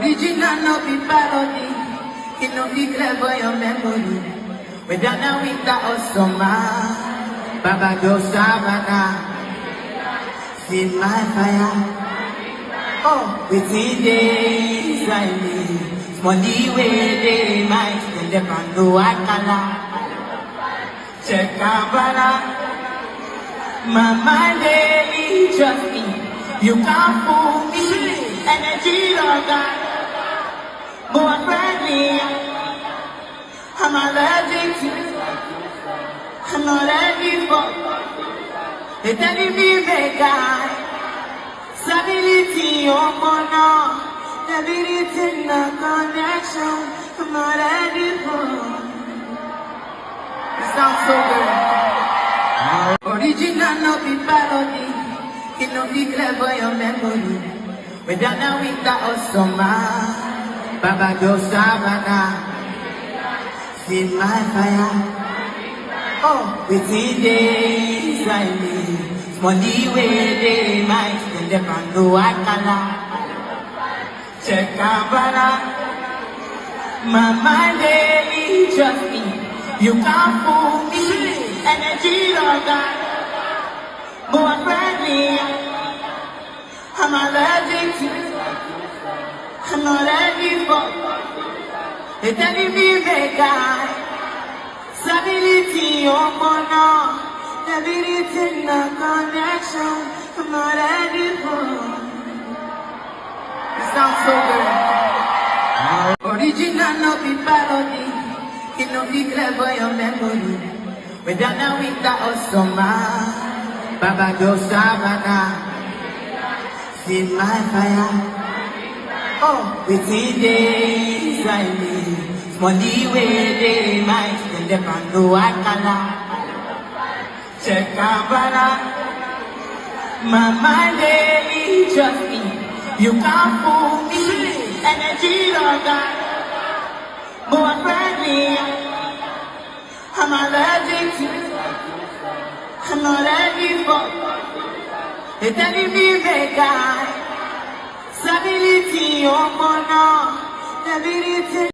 Original no be parody. It no be clever your memory. Whether now winter or summer, Baba do Savannah. See my fire. Oh, within days I live. Money where they might, then they can do what color. Check Kabbalah. My mind daily trust me. You can't fool me. Energy of God. More friendly. I'm allergic to it. I'm not ready for it. They telling me make I stability on no. Stability no connection. I'm not ready for it. It sounds so good. Original no be parody. It no be clever your memory. Whether now winter or summer, Baba do Savannah. See my fire. Oh, within days I live. Money where they might, then they can do what color. Check Kabbalah. My mind daily trust me. You can't fool me. Energy of God. More friendly. I'm allergic to it. I'm not ready for it. They telling me make I stability on no. Stability no connection. I'm not ready for it. It sounds so good. Original no be parody. It no be clever your memory. Whether now winter or summer, Baba do Savannah. See my fire. Oh, within days I live. Money where they might, then they can do what color. Check Kabbalah. My mind daily trust me. You can't fool me. Energy of God. More friendly. I'm allergic to it. I'm not ready for it. They telling me make I stability on no. Stability.